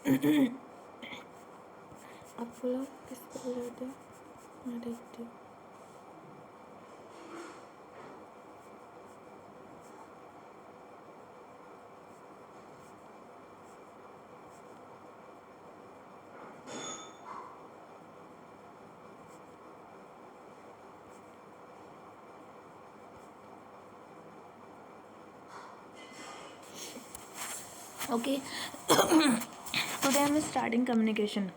Upload is narrative. Okay. Today I'm starting communication.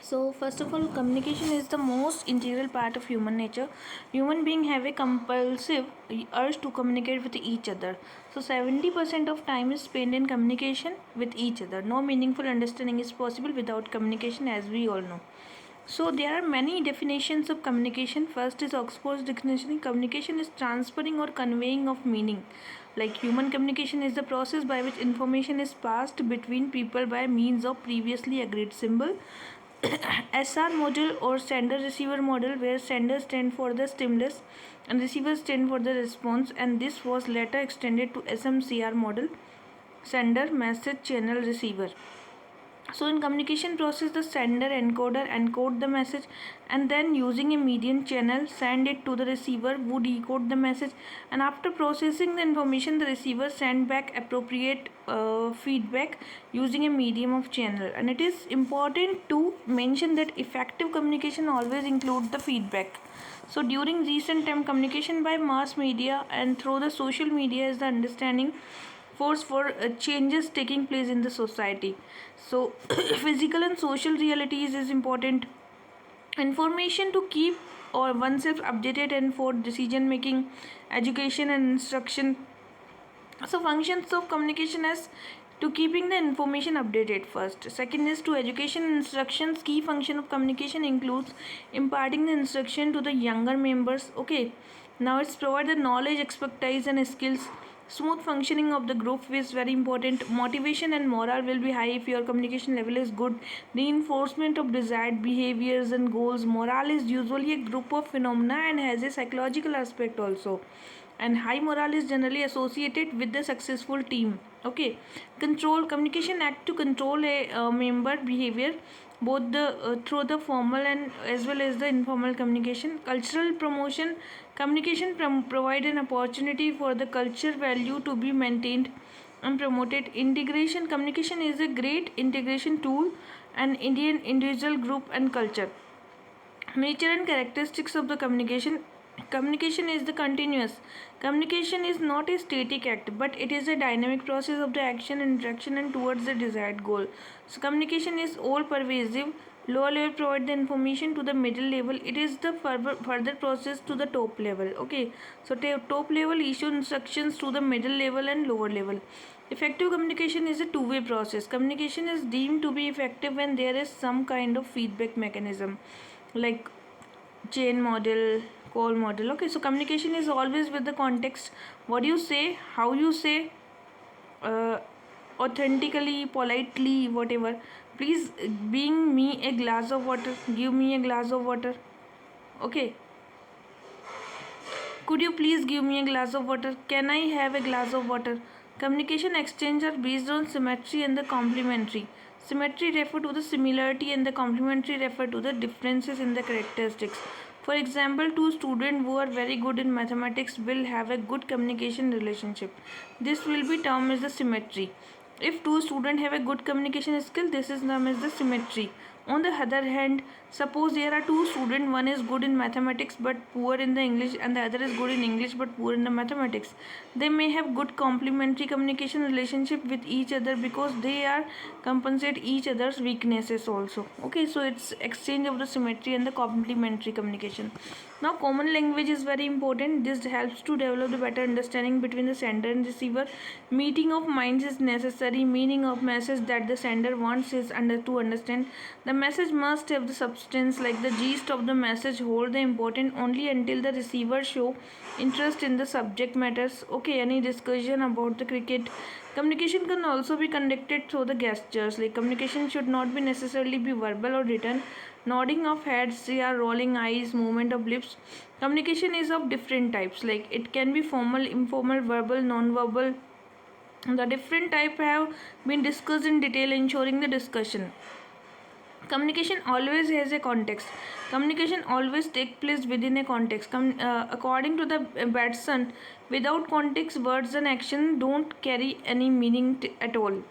So first of all, communication is the most integral part of human nature. Human beings have a compulsive urge to communicate with each other. So 70% of time is spent in communication with each other. No meaningful understanding is possible without communication, as we all know. So there are many definitions of communication. First is Oxford's dictionary. Communication is transferring or conveying of meaning. Like human communication is the process by which information is passed between people by means of previously agreed symbol. SR model or sender receiver model, where sender stand for the stimulus and receiver stand for the response, and this was later extended to SMCR model, sender message channel receiver. So in communication process, the sender encoder encode the message and then using a medium channel send it to the receiver who decode the message, and after processing the information the receiver send back appropriate feedback using a medium of channel. And it is important to mention that effective communication always include the feedback. So during recent time, communication by mass media and through the social media is the understanding force for changes taking place in the society. So physical and social realities is important information to keep or oneself updated and for decision making, education and instruction. So functions of communication as to keeping the information updated first. Second is to education and instructions. Key function of communication includes imparting the instruction to the younger members. Okay, now it's provide the knowledge, expertise and skills. Smooth functioning of the group is very important. Motivation and morale will be high if your communication level is good. Reinforcement of desired behaviors and goals. Morale is usually a group of phenomena and has a psychological aspect also, and high morale is generally associated with the successful team. Okay, control communication act to control a member behavior, both the through the formal and as well as the informal communication. Cultural promotion communication provide an opportunity for the culture value to be maintained and promoted. Integration communication is a great integration tool and Indian individual group and culture. Nature and characteristics of the communication. Communication is the continuous. Communication is not a static act, but it is a dynamic process of the action, interaction, and towards the desired goal. So communication is all pervasive. Lower level provide the information to the middle level. It is the further process to the top level. Okay, so top level issue instructions to the middle level and lower level. Effective communication is a two-way process. Communication is deemed to be effective when there is some kind of feedback mechanism, like chain model, call model. Okay, so communication is always with the context, what you say, how you say, uh, authentically, politely, whatever. Please bring me a glass of water, give me a glass of water. Okay, could you please give me a glass of water, can I have a glass of water. Communication exchange are based on symmetry and the complementary. Symmetry refer to the similarity and the complementary refer to the differences in the characteristics. For example, two students who are very good in mathematics will have a good communication relationship. This will be termed as the symmetry. If two students have a good communication skill, this is known as the symmetry. On the other hand, suppose there are two students, one is good in mathematics but poor in the English, and the other is good in English but poor in the mathematics. They may have good complementary communication relationship with each other because they are compensate each other's weaknesses also. Okay, so it's exchange of the symmetry and the complementary communication. Now common language is very important. This helps to develop a better understanding between the sender and receiver. Meeting of minds is necessary. Meaning of message that the sender wants is to understand. The message must have the substance, like the gist of the message hold the important only until the receiver show interest in the subject matters. Okay, any discussion about the cricket. Communication can also be conducted through the gestures. Like communication should not be necessarily be verbal or written. Nodding of heads, or rolling eyes, movement of lips. Communication is of different types. Like it can be formal, informal, verbal, non-verbal, The different type have been discussed in detail, ensuring the discussion. Communication always has a context. Communication always takes place within a context. According to the Batson, without context, words and action don't carry any meaning at all.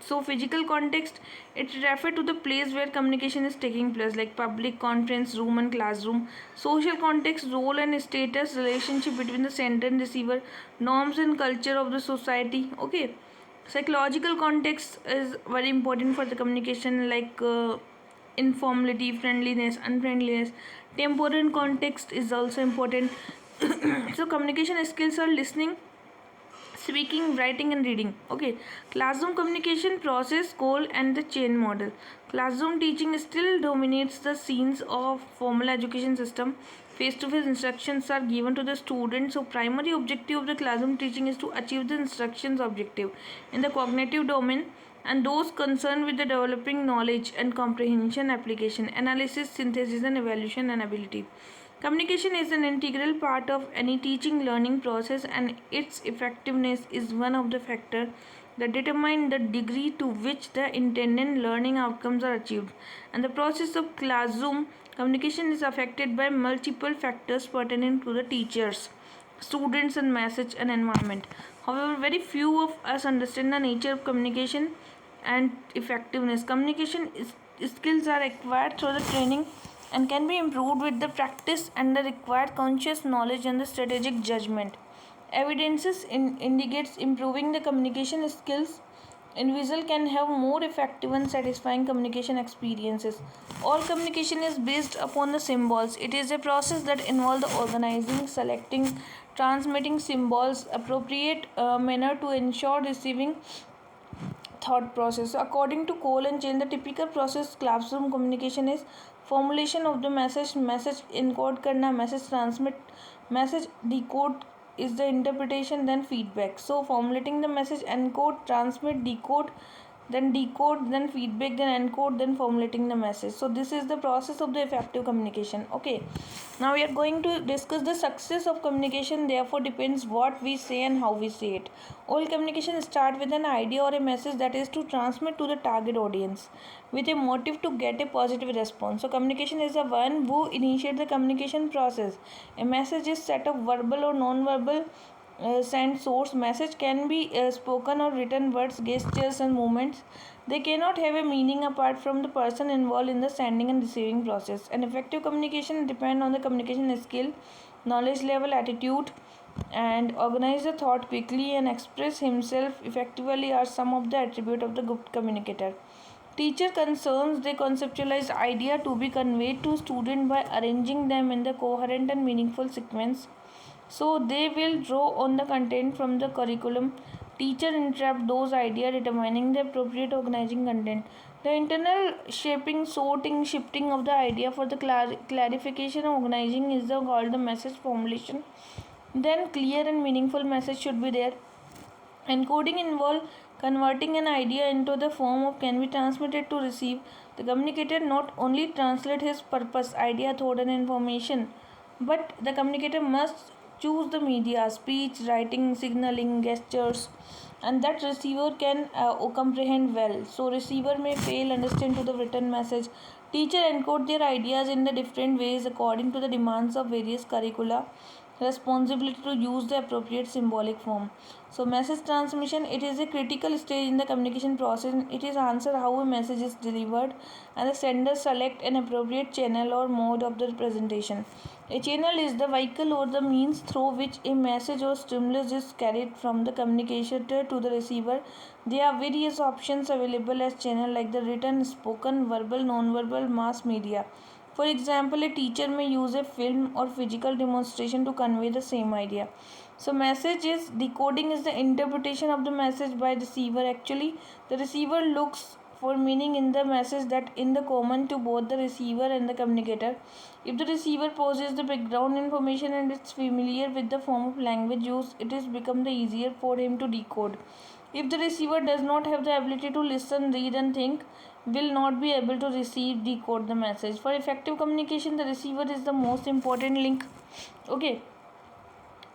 So physical context, it refers to the place where communication is taking place, like public, conference room and classroom. Social context, role and status, relationship between the sender and receiver, norms and culture of the society. Okay. Psychological context is very important for the communication, like informality, friendliness, unfriendliness. Temporal context is also important. So communication skills are listening, speaking, writing and reading. Okay. Classroom communication process, goal and the chain model. Classroom teaching still dominates the scenes of formal education system. Face to face instructions are given to the students. So primary objective of the classroom teaching is to achieve the instructions objective in the cognitive domain, and those concerned with the developing knowledge and comprehension, application, analysis, synthesis and evaluation and ability. Communication is an integral part of any teaching learning process, and its effectiveness is one of the factors that determine the degree to which the intended learning outcomes are achieved. And the process of classroom communication is affected by multiple factors pertaining to the teachers, students and message and environment. However, very few of us understand the nature of communication and effectiveness. Skills are acquired through the training and can be improved with the practice and the required conscious knowledge and the strategic judgment. Evidences indicates improving the communication skills. Individual can have more effective and satisfying communication experiences. All communication is based upon the symbols. It is a process that involves the organizing, selecting, transmitting symbols appropriate manner to ensure receiving thought process. So according to Cole and Chain, the typical process classroom communication is formulation of the message encode करना, message transmit, message decode is the interpretation, then feedback. So formulating the message, encode, transmit, decode, then feedback, then encode, then formulating the message. So this is the process of the effective communication. Okay. Now we are going to discuss the success of communication. Therefore depends what we say and how we say it. All communication start with an idea or a message that is to transmit to the target audience with a motive to get a positive response. So communication is the one who initiates the communication process. A message is set of verbal or non-verbal send source. Message can be spoken or written words, gestures and movements. They cannot have a meaning apart from the person involved in the sending and receiving process. An effective communication depends on the communication skill, knowledge level, attitude, and organize the thought quickly and express himself effectively are some of the attributes of the good communicator. Teacher concerns they conceptualize idea to be conveyed to student by arranging them in the coherent and meaningful sequence. So they will draw on the content from the curriculum. Teacher interrupt those ideas, determining the appropriate organizing content. The internal shaping, sorting, shifting of the idea for the clarification and organizing is called the message formulation. Then clear and meaningful message should be there. Encoding involve converting an idea into the form of can be transmitted to receive. The communicator not only translate his purpose, idea, thought and information, but the communicator must choose the media, speech, writing, signaling, gestures, and that receiver can comprehend well. So receiver may fail understand to the written message. Teacher encode their ideas in the different ways according to the demands of various curricula. Responsibility to use the appropriate symbolic form. So message transmission, it is a critical stage in the communication process. It is answer how a message is delivered, and the sender select an appropriate channel or mode of the presentation. A channel is the vehicle or the means through which a message or stimulus is carried from the communicator to the receiver. There are various options available as channel like the written, spoken, verbal, non-verbal, mass media. For example, a teacher may use a film or physical demonstration to convey the same idea. So message is decoding is the interpretation of the message by receiver. Actually, the receiver looks for meaning in the message that in the common to both the receiver and the communicator. If the receiver possesses the background information and is familiar with the form of language used, it is become the easier for him to decode. If the receiver does not have the ability to listen, read and think, will not be able to receive, decode the message. For effective communication, the receiver is the most important link. Okay.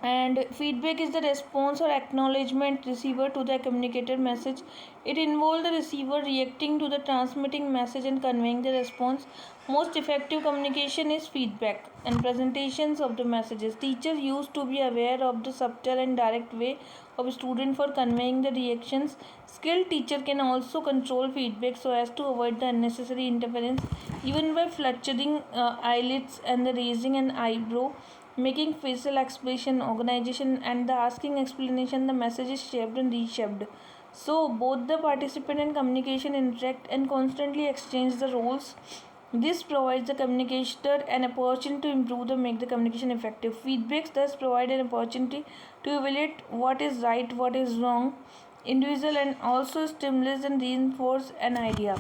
And feedback is the response or acknowledgement receiver to the communicated message. It involves the receiver reacting to the transmitting message and conveying the response. Most effective communication is feedback and presentations of the messages. Teachers used to be aware of the subtle and direct way of student for conveying the reactions. Skilled teacher can also control feedback so as to avoid the unnecessary interference, even by fluttering eyelids and the raising an eyebrow, making facial expression, organization, and the asking explanation. The message is shaped and reshaped. So both the participant and communication interact and constantly exchange the roles. This provides the communicator an opportunity to improve the make the communication effective. Feedbacks thus provide an opportunity to evaluate what is right, what is wrong, individual, and also stimulate and reinforce an idea.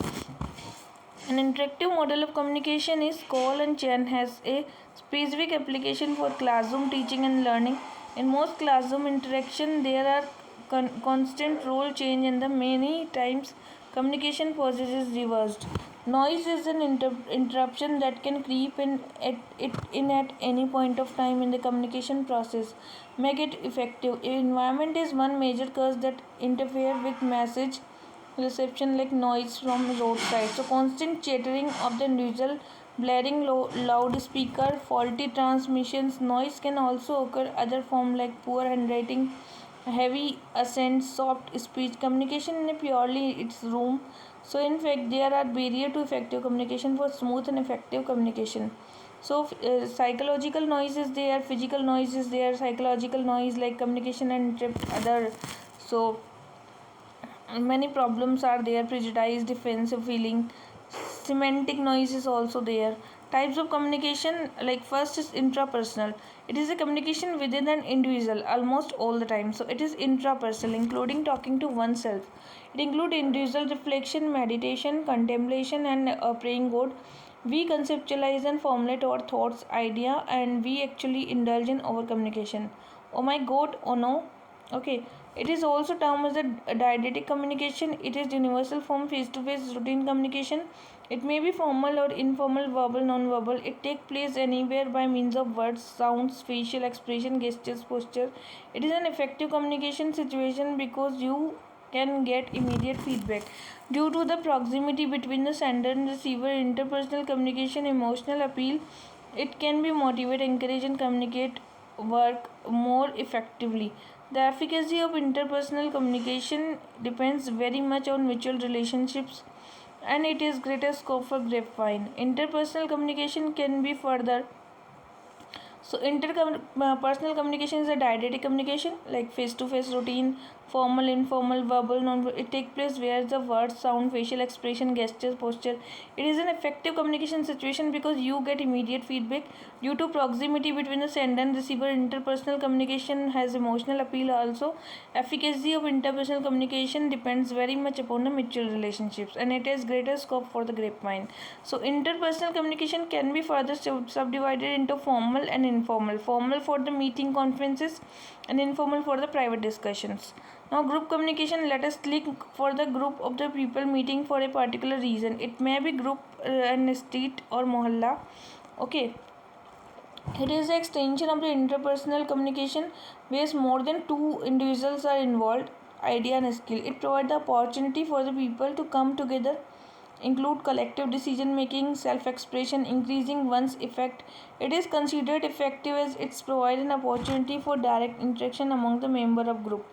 An interactive model of communication is call and chain has a specific application for classroom teaching and learning. In most classroom interaction, there are constant role change and the many times communication process is reversed. Noise is an interruption that can creep in at any point of time in the communication process. Make it effective. Environment is one major cause that interfere with message reception, like noise from roadside. So constant chattering of the individual, blaring loudspeaker, faulty transmissions. Noise can also occur other form like poor handwriting, heavy accent, soft speech. Communication in a purely its room. So in fact there are barrier to effective communication for smooth and effective communication. So psychological noise is there, physical noise is there, psychological noise like communication and other. So many problems are there, prejudice, defensive feeling, semantic noise is also there. Types of communication, like first is intrapersonal. It is a communication within an individual almost all the time. So it is intrapersonal, including talking to oneself. It includes individual reflection, meditation, contemplation, and praying god. We conceptualize and formulate our thoughts, idea, and we actually indulge in our communication. Oh my god, oh no. Okay, it is also termed as a didactic communication. It is universal form face-to-face routine communication. It may be formal or informal, verbal, non-verbal. It takes place anywhere by means of words, sounds, facial expression, gestures, posture. It is an effective communication situation because you can get immediate feedback. Due to the proximity between the sender and receiver, interpersonal communication, emotional appeal, it can be motivate, encourage, and communicate work more effectively. The efficacy of interpersonal communication depends very much on mutual relationships, and it is greater scope for grapevine. Interpersonal communication can be further. So interpersonal communication is a didactic communication, like face-to-face routine, formal, informal, verbal, non. It takes place where the words, sound, facial expression, gestures, posture. It is an effective communication situation because you get immediate feedback due to proximity between the sender and receiver. Interpersonal communication has emotional appeal also. Efficacy of interpersonal communication depends very much upon the mutual relationships, and it has greater scope for the grapevine. So interpersonal communication can be further subdivided into formal and informal. Formal for the meeting conferences and informal for the private discussions. Now group communication, let us link for the group of the people meeting for a particular reason. It may be group in a street or mohalla. Okay, it is the extension of the interpersonal communication where more than two individuals are involved, idea and skill. It provides the opportunity for the people to come together, include collective decision making, self expression, increasing one's effect. It is considered effective as it provides an opportunity for direct interaction among the member of group.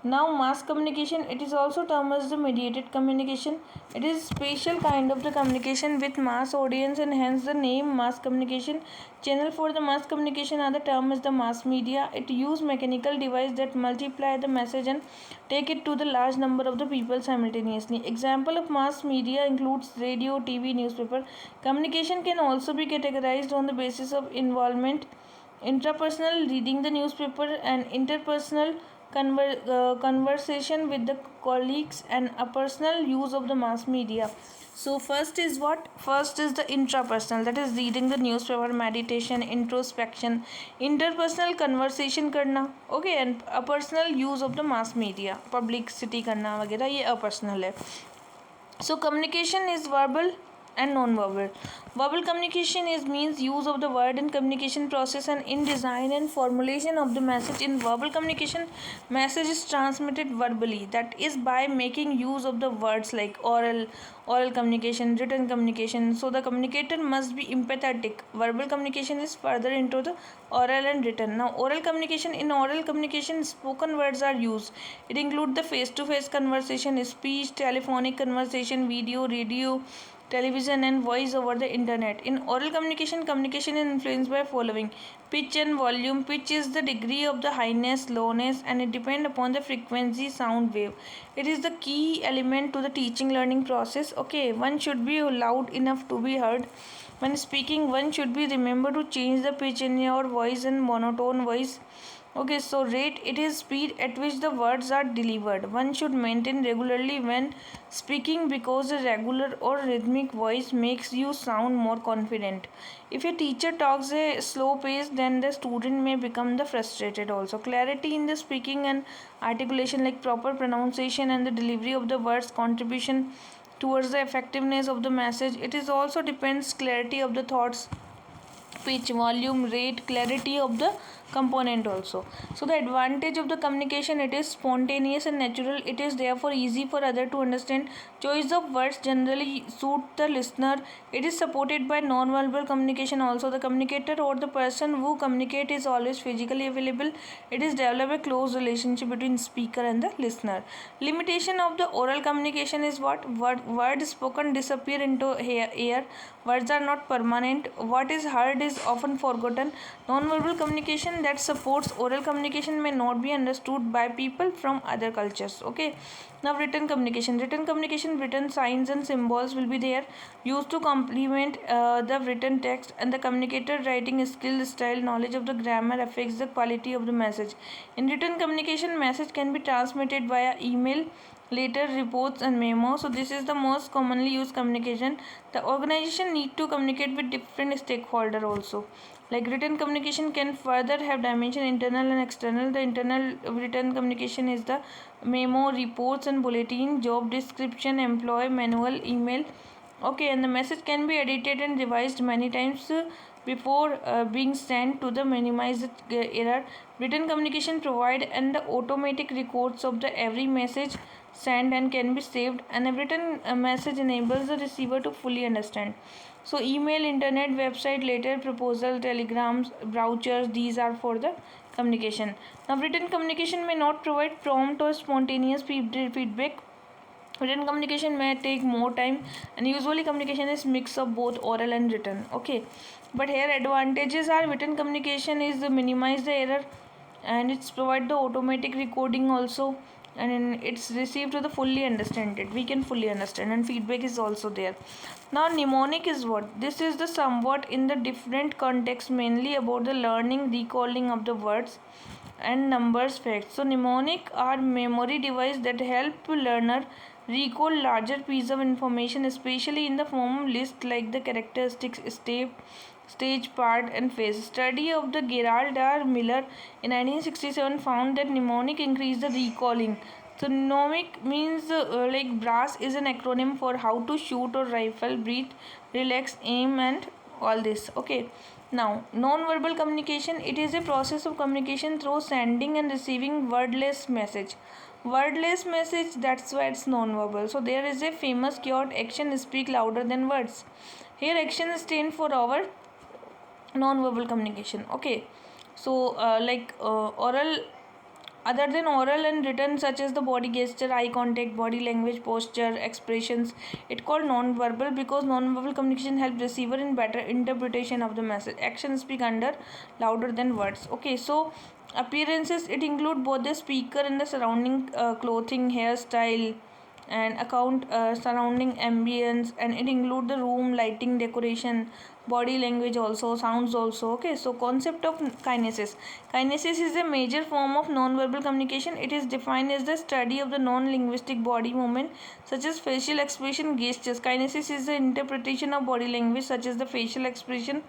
Now mass communication, it is also termed as the mediated communication. It is a special kind of the communication with mass audience, and hence the name mass communication. Channel for the mass communication are the term as the mass media. It use mechanical device that multiply the message and take it to the large number of the people simultaneously. Example of mass media includes radio, TV, newspaper. Communication can also be categorized on the basis of involvement, intrapersonal, reading the newspaper, and interpersonal, conversation with the colleagues, and a personal use of the mass media. So first is what? First is the intrapersonal, that is reading the newspaper, meditation, introspection. Interpersonal, conversation करना. Okay, and a personal use of the mass media, publicity करना वगैरह, ये अपर्सनल है. So communication is verbal, and non-verbal. Verbal communication is means use of the word in communication process and in design and formulation of the message. In verbal communication, message is transmitted verbally, that is by making use of the words like oral communication, written communication. So the communicator must be empathetic. Verbal communication is further into the oral and written. Now oral communication, in oral communication spoken words are used. It includes the face to face conversation, speech, telephonic conversation, video, radio, television, and voice over the internet. In oral communication, communication is influenced by following: pitch and volume. Pitch is the degree of the highness, lowness, and it depends upon the frequency sound wave. It is the key element to the teaching learning process. Okay, one should be loud enough to be heard. When speaking, one should be remember to change the pitch in your voice and monotone voice. Okay, so rate, it is speed at which the words are delivered. One should maintain regularly when speaking because a regular or rhythmic voice makes you sound more confident. If a teacher talks a slow pace, then the student may become the frustrated also. Clarity in the speaking and articulation, like proper pronunciation and the delivery of the words, contribution towards the effectiveness of the message. It is also depends clarity of the thoughts, pitch, volume, rate, clarity of the component also. So the advantage of the communication, it is spontaneous and natural. It is therefore easy for other to understand. Choice of words generally suit the listener. It is supported by non-verbal communication also. The communicator or the person who communicate is always physically available. It is develop a close relationship between speaker and the listener. Limitation of the oral communication is what? Words spoken disappear into air. Words are not permanent. What is heard is often forgotten. Non-verbal communication that supports oral communication may not be understood by people from other cultures. Okay. Now written communication. Written signs and symbols will be there, used to complement the written text, and the communicator writing skill, style, knowledge of the grammar affects the quality of the message. In written communication, message can be transmitted via email, later reports and memo. So this is the most commonly used communication. The organization need to communicate with different stakeholder also. Like written communication can further have dimension internal and external. The internal written communication is the memo, reports and bulletin, job description, employee manual, email. Okay, and the message can be edited and revised many times before being sent to the minimize error. Written communication provide and the automatic records of the every message sent and can be saved, and a written message enables the receiver to fully understand. So email, internet, website, letter, proposal, telegrams, brochures, these are for the communication. Now written communication may not provide prompt or spontaneous feedback. Written communication may take more time, and usually communication is mix of both oral and written. Okay, but here advantages are written communication is minimize the error, and it's provide the automatic recording also, and it's received to the fully understand it, we can fully understand, and feedback is also there. Now mnemonic is what? This is the somewhat in the different context, mainly about the learning, recalling of the words and numbers facts. So mnemonic are memory device that help learner recall larger piece of information, especially in the form of list like the characteristics, step, stage, part, and phase. Study of the Gerald R. Miller in 1967 found that mnemonic increased the recalling. So mnemonic means like brass is an acronym for how to shoot or rifle, breathe, relax, aim, and all this. Okay. Now, non-verbal communication, it is a process of communication through sending and receiving wordless message. Wordless message, that's why it's non-verbal. So there is a famous quote: action speak louder than words. Here action stand for our non-verbal communication. Okay. So oral, other than oral and written, such as the body gesture, eye contact, body language, posture, expressions, it called non-verbal because non-verbal communication helps receiver in better interpretation of the message. Actions speak under louder than words. Okay, so appearances, it include both the speaker and the surrounding clothing, hairstyle, and account surrounding ambience, and it include the room lighting, decoration, body language also, sounds also. Okay, so concept of kinesis is a major form of non-verbal communication. It is defined as the study of the non-linguistic body movement such as facial expression, gestures. Kinesis is the interpretation of body language such as the facial expression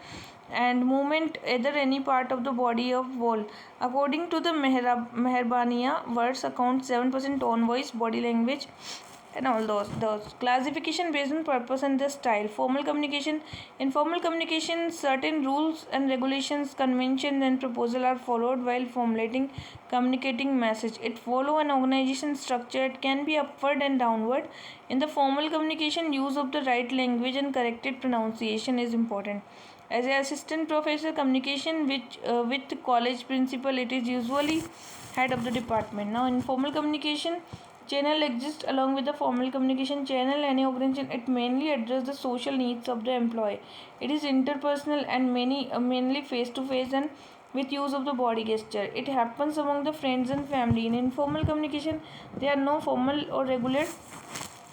and movement, either any part of the body of wall. According to the Meherbania, words account 7% tone, voice, body language, and all those classification based on purpose and the style. Formal communication. In formal communication, certain rules and regulations, conventions and proposal are followed while formulating communicating message. It follow an organization structure. It can be upward and downward. In the formal communication, use of the right language and corrected pronunciation is important. As an assistant professor communication with the college principal, it is usually head of the department. Now in formal communication, channel exists along with the formal communication channel. Any organization, it mainly address the social needs of the employee. It is interpersonal and mainly face to face and with use of the body gesture. It happens among the friends and family. In informal communication, there are no formal or regular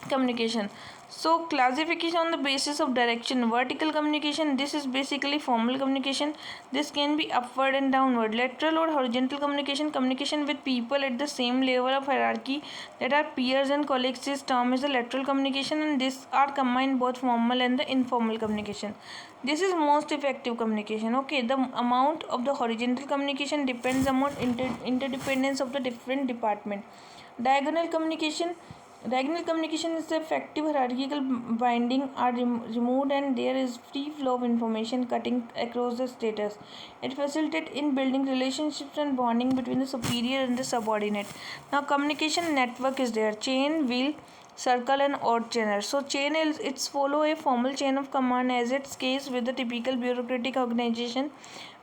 communication. So classification on the basis of direction. Vertical communication, this is basically formal communication. This can be upward and downward. Lateral or horizontal communication, communication with people at the same level of hierarchy that are peers and colleagues, is term is a lateral communication, and these are combined both formal and the informal communication. This is most effective communication. Okay, the amount of the horizontal communication depends on interdependence of the different department. Diagonal communication. Diagonal communication is the effective hierarchical binding are removed and there is free flow of information cutting across the status. It facilitates in building relationships and bonding between the superior and the subordinate. Now communication network is there. Chain, wheel, circle and odd channel. So chain is it's follow a formal chain of command as its case with the typical bureaucratic organization.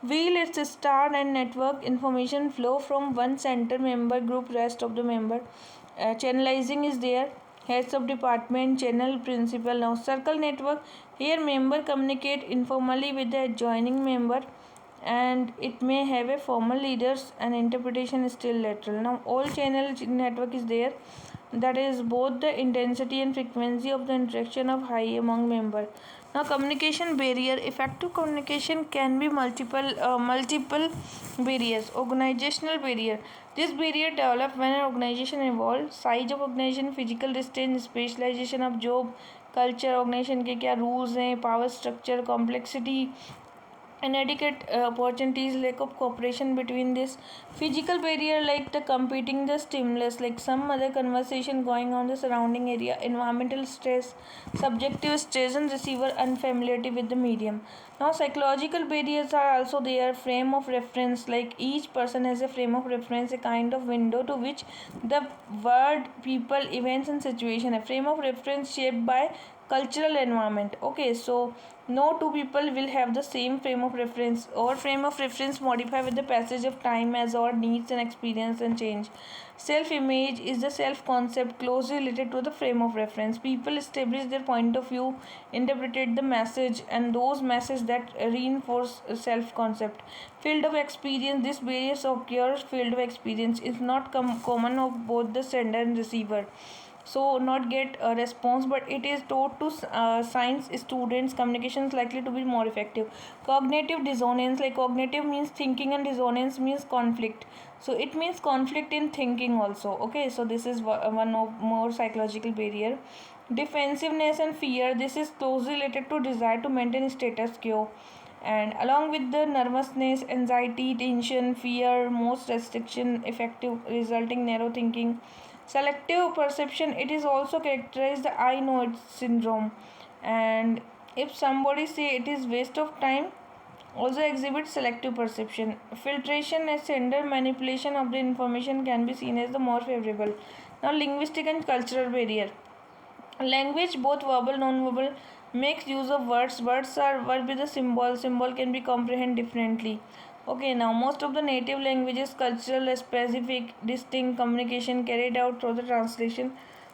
Wheel is a star and network information flow from one center member group rest of the member. Channelizing is there. Heads of department, channel principal. Now circle network, here member communicate informally with the adjoining member and it may have a formal leaders and interpretation is still lateral. Now all channel network is there, that is both the intensity and frequency of the interaction of high among member. Now communication barrier. Effective communication can be multiple barriers. Organizational barrier, this barrier develop when an organization evolves. Size of organization, physical distance, specialization of job, culture, organization के क्या rules हैं, power structure, complexity, inadequate opportunities, lack of cooperation between this. Physical barrier like the competing the stimulus, like some other conversation going on the surrounding area. Environmental stress, subjective stress and receiver unfamiliarity with the medium. Now psychological barriers are also there. Frame of reference, like each person has a frame of reference, a kind of window to which the word, people, events and situation. A frame of reference shaped by cultural environment. Okay, so no two people will have the same frame of reference, or frame of reference modify with the passage of time as our needs and experience and change. Self image is the self concept closely related to the frame of reference. People establish their point of view, interpret the message and those messages that reinforce self concept. Field of experience, this various occurs. Field of experience is not common of both the sender and receiver, so not get a response, but it is taught to science students. Communication is likely to be more effective. Cognitive dissonance, like cognitive means thinking and dissonance means conflict, so it means conflict in thinking also. Okay, so this is one of more psychological barrier. Defensiveness and fear, this is closely related to desire to maintain status quo, and along with the nervousness, anxiety, tension, fear, most restriction effective resulting narrow thinking. Selective perception, it is also characterized the I know it syndrome, and if somebody say it is waste of time, also exhibit selective perception. Filtration and sender manipulation of the information can be seen as the more favorable. Now linguistic and cultural barrier. Language, both verbal non-verbal, makes use of words. Words are word with a symbol. Symbol can be comprehended differently. Okay, now most of the native languages, cultural, specific, distinct communication carried out through the translation.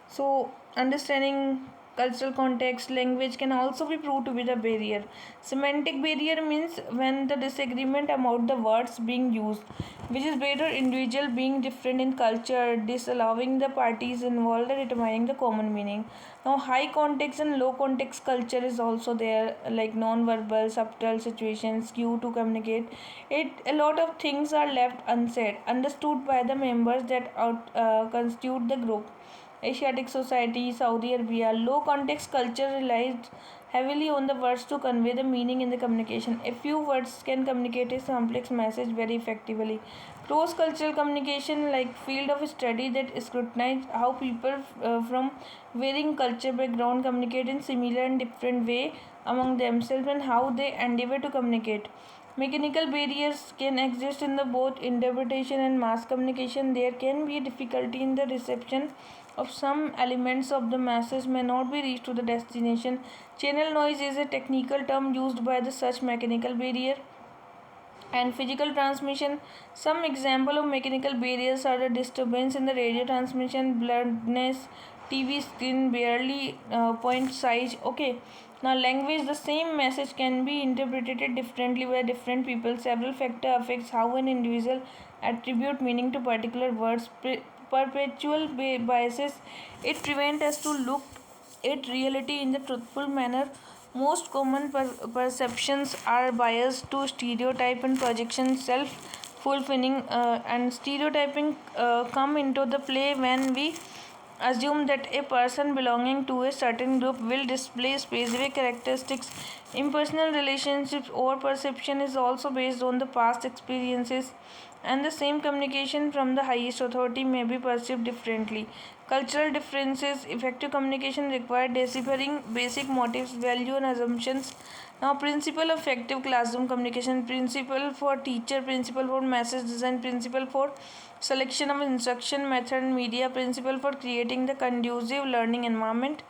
So understanding cultural context, language can also be proved to be the barrier. Semantic barrier means when the disagreement about the words being used, which is better individual being different in culture, disallowing the parties involved in determining the common meaning. Now high context and low context culture is also there, like non-verbal, subtle situations, cue to communicate. It a lot of things are left unsaid, understood by the members that constitute the group. Asiatic society, Saudi Arabia. Low context culture relies heavily on the words to convey the meaning in the communication. A few words can communicate a complex message very effectively. Cross-cultural communication, like field of study that scrutinize how people from varying culture background communicate in similar and different way among themselves and how they endeavor to communicate. Mechanical barriers can exist in the both interpretation and mass communication. There can be a difficulty in the reception of some elements of the message may not be reached to the destination. Channel noise is a technical term used by the such mechanical barrier and physical transmission. Some example of mechanical barriers are the disturbance in the radio transmission, blurredness, TV screen barely point size. Okay, now language, the same message can be interpreted differently by different people. Several factor affects how an individual attribute meaning to particular words. Perpetual biases, it prevents us to look at reality in the truthful manner. Most common perceptions are biased to stereotype and projection, self-fulfilling, and stereotyping come into the play when we assume that a person belonging to a certain group will display specific characteristics. Impersonal relationships or perception is also based on the past experiences, and the same communication from the highest authority may be perceived differently. Cultural differences, effective communication require deciphering basic motives, value, and assumptions. Now, principle of effective classroom communication, principle for teacher, principle for message design, principle for selection of instruction method and media, principle for creating the conducive learning environment.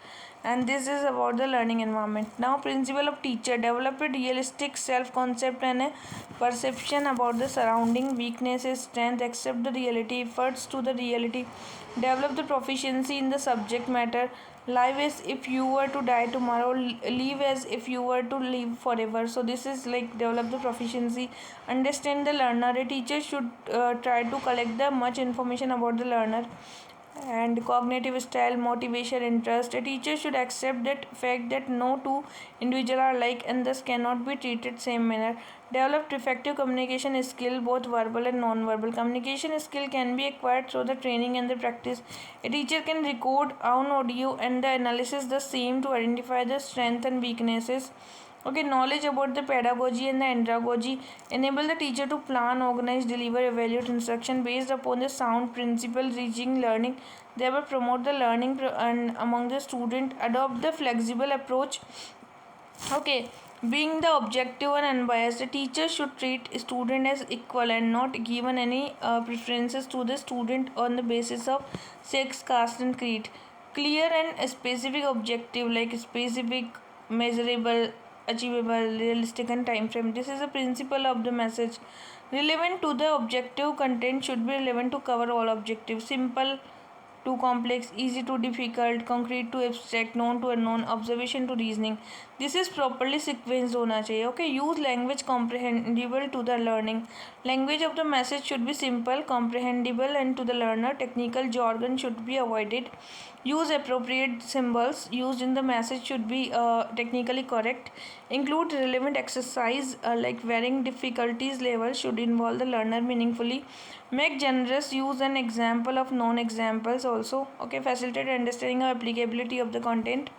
And this is about the learning environment. Now, principle of teacher, develop a realistic self concept and a perception about the surrounding, weaknesses, strength, accept the reality, efforts to the reality, develop the proficiency in the subject matter, live as if you were to die tomorrow, live as if you were to live forever. So this is like develop the proficiency, understand the learner. A teacher should try to collect the much information about the learner. And cognitive style, motivation, interest, a teacher should accept that fact that no two individuals are alike and thus cannot be treated same manner. Develop effective communication skill, both verbal and non-verbal. Communication skill can be acquired through the training and the practice. A teacher can record on audio and the analysis the same to identify the strength and weaknesses. Okay, knowledge about the pedagogy and the andragogy enable the teacher to plan, organize, deliver, evaluate instruction based upon the sound principle, reaching learning. They will promote the learning and among the student, adopt the flexible approach. Okay, being the objective and unbiased, the teacher should treat student as equal and not given any preferences to the student on the basis of sex, caste, and creed. Clear and specific objective, like specific, measurable, achievable, realistic, and time frame. This is a principle of the message. Relevant to the objective, content should be relevant to cover all objectives. Simple to complex, easy to difficult, concrete to abstract, known to unknown, observation to reasoning. This is properly sequenced होना चाहिए. Okay, use language comprehensible to the learning. Language of the message should be simple, comprehensible, and to the learner. Technical jargon should be avoided. Use appropriate symbols used in the message should be technically correct. Include relevant exercise like varying difficulties level should involve the learner meaningfully. Make generous use and example of non examples also. Okay, facilitate understanding of applicability of the content.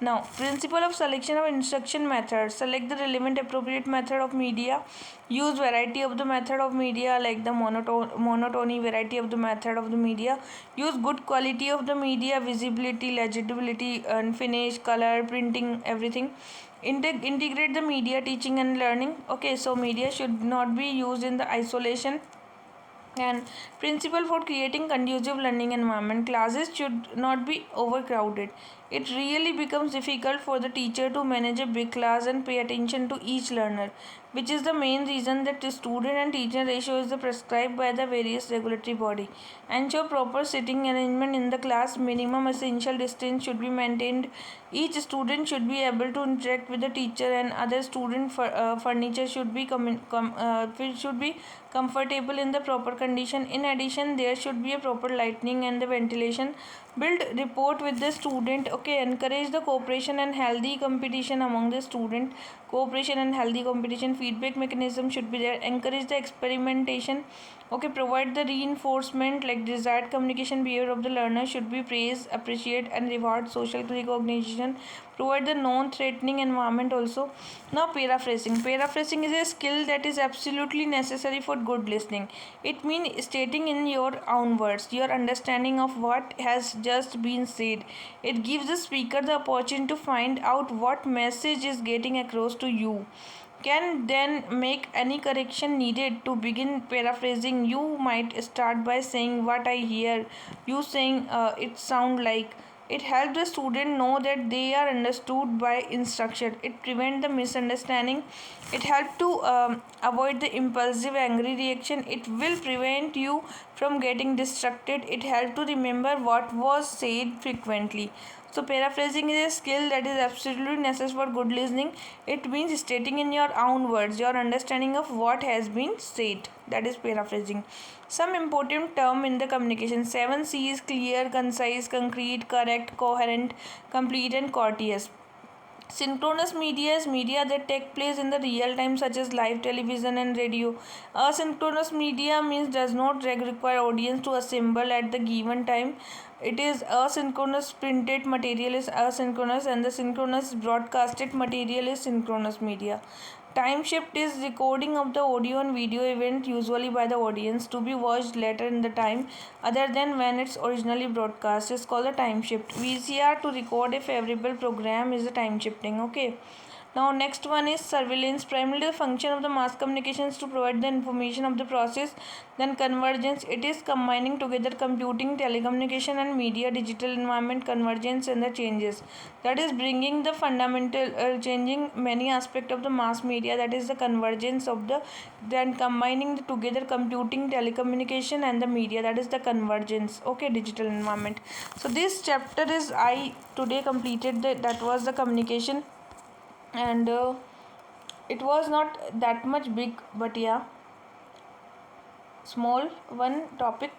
Now, principle of selection of instruction method. Select the relevant appropriate method of media. Use variety of the method of media like the monotony variety of the method of the media. Use good quality of the media, visibility, legibility, and finish, color, printing, everything. Integrate the media teaching and learning. Okay, so media should not be used in the isolation. And principle for creating conducive learning environment, classes should not be overcrowded. It really becomes difficult for the teacher to manage a big class and pay attention to each learner, which is the main reason that the student and teacher ratio is prescribed by the various regulatory body. Ensure proper sitting arrangement in the class. Minimum essential distance should be maintained. Each student should be able to interact with the teacher and other student. Furniture should be comfortable in the proper condition. In addition, there should be a proper lighting and the ventilation. Build rapport with the student. Okay, encourage the cooperation and healthy competition among the student. Cooperation and healthy competition, feedback mechanism should be there. Encourage the experimentation. Okay, provide the reinforcement, like desired communication behavior of the learner should be praised, appreciate and reward social recognition. Provide the non-threatening environment also. Now paraphrasing. Paraphrasing is a skill that is absolutely necessary for good listening. It means stating in your own words your understanding of what has just been said. It gives the speaker the opportunity to find out what message is getting across to you. Can then make any correction needed. To begin paraphrasing, you might start by saying what I hear you saying, it sound like. It helps the student know that they are understood by instruction. It prevents the misunderstanding. It helps to avoid the impulsive angry reaction. It will prevent you from getting distracted. It helps to remember what was said frequently. So paraphrasing is a skill that is absolutely necessary for good listening. It means stating in your own words your understanding of what has been said. That is paraphrasing. Some important term in the communication. 7 C's: clear, concise, concrete, correct, coherent, complete and courteous. Synchronous media is media that take place in the real time, such as live television and radio. Asynchronous media means does not require audience to assemble at the given time. It is asynchronous. Printed material is asynchronous, and the synchronous broadcasted material is synchronous media. Time shift is recording of the audio and video event, usually by the audience, to be watched later in the time other than when it's originally broadcast, is called a time shift. VCR, to record a favorable program, is a time shifting. Okay. Now next one is surveillance. Primarily the function of the mass communication is to provide the information of the process. Then convergence, it is combining together computing, telecommunication and media digital environment. Convergence and the changes, that is bringing the fundamental changing many aspect of the mass media, that is the convergence of the, then combining the together computing, telecommunication and the media, that is the convergence. Okay, digital environment. So this chapter is I today completed that was the communication, and it was not that much big, but yeah, small one topic.